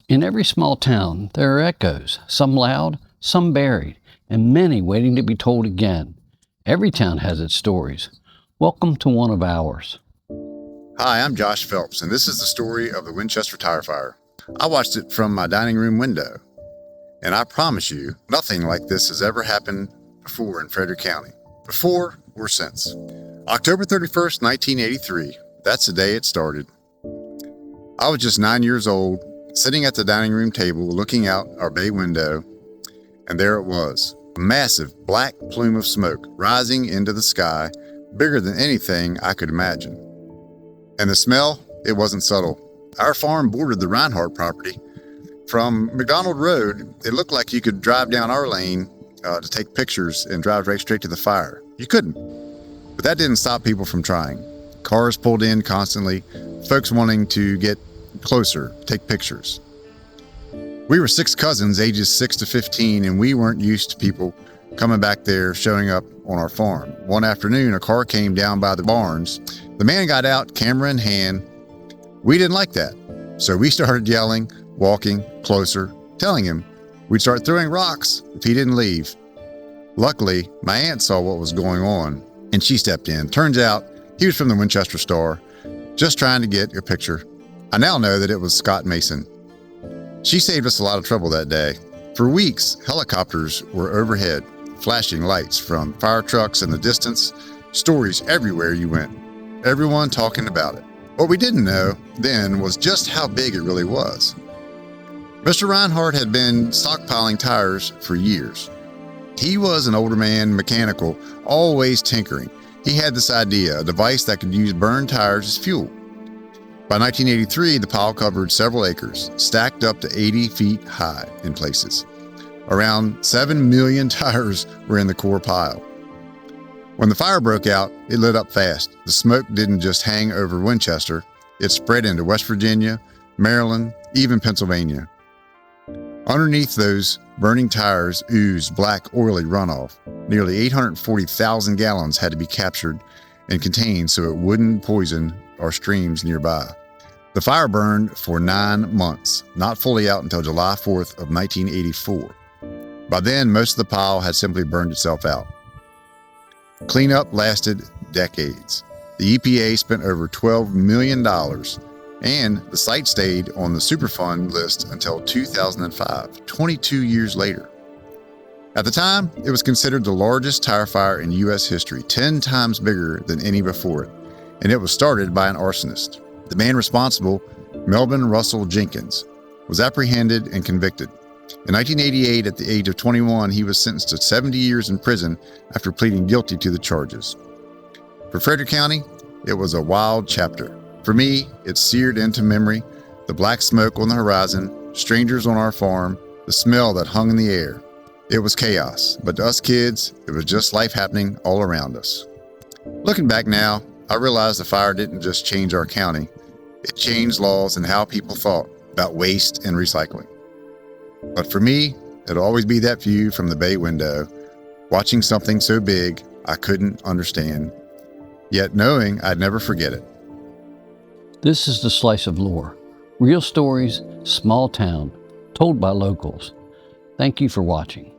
In every small town, there are echoes, some loud, some buried, and many waiting to be told again. Every town has its stories. Welcome to one of ours. Hi, I'm Josh Phelps, and this is the story of the Winchester tire fire. I watched it from my dining room window, and I promise you, nothing like this has ever happened before in Frederick County. Before or since. October 31st, 1983, that's the day it started. I was just 9 years old, sitting at the dining room table looking out our bay window, and there it was, a massive black plume of smoke rising into the sky, bigger than anything I could imagine. And the smell, it wasn't subtle. Our farm bordered the Rhinehart property. From McDonald Road, it looked like you could drive down our lane to take pictures and drive right straight to the fire. You couldn't. But that didn't stop people from trying. Cars pulled in constantly, folks wanting to get closer, take pictures. We were 6 cousins, ages 6 to 15, and we weren't used to people coming back there, showing up on our farm. One afternoon, a car came down by the barns. The man got out, camera in hand. We didn't like that, so we started yelling, walking closer, telling him we'd start throwing rocks if he didn't leave. Luckily, my aunt saw what was going on, and she stepped in. Turns out, he was from the Winchester Star, just trying to get a picture. I now know that it was Scott Mason. She saved us a lot of trouble that day. For weeks, helicopters were overhead, flashing lights from fire trucks in the distance, stories everywhere you went, everyone talking about it. What we didn't know then was just how big it really was. Mr. Rhinehart had been stockpiling tires for years. He was an older man, mechanical, always tinkering. He had this idea, a device that could use burned tires as fuel. By 1983, the pile covered several acres, stacked up to 80 feet high in places. Around 7 million tires were in the core pile. When the fire broke out, it lit up fast. The smoke didn't just hang over Winchester, it spread into West Virginia, Maryland, even Pennsylvania. Underneath those burning tires oozed black, oily runoff. Nearly 840,000 gallons had to be captured and contained so it wouldn't poison our streams nearby. The fire burned for 9 months, not fully out until July 4th of 1984. By then, most of the pile had simply burned itself out. Cleanup lasted decades. The EPA spent over $12 million, and the site stayed on the Superfund list until 2005, 22 years later. At the time, it was considered the largest tire fire in U.S. history, 10 times bigger than any before it, and it was started by an arsonist. The man responsible, Melvin Russell Jenkins, was apprehended and convicted. In 1988, at the age of 21, he was sentenced to 70 years in prison after pleading guilty to the charges. For Frederick County, it was a wild chapter. For me, it seared into memory, the black smoke on the horizon, strangers on our farm, the smell that hung in the air. It was chaos, but to us kids, it was just life happening all around us. Looking back now, I realize the fire didn't just change our county. It changed laws and how people thought about waste and recycling. But for me, it'll always be that view from the bay window, watching something so big I couldn't understand, yet knowing I'd never forget it. This is the Slice of Lore. Real stories, small town, told by locals. Thank you for watching.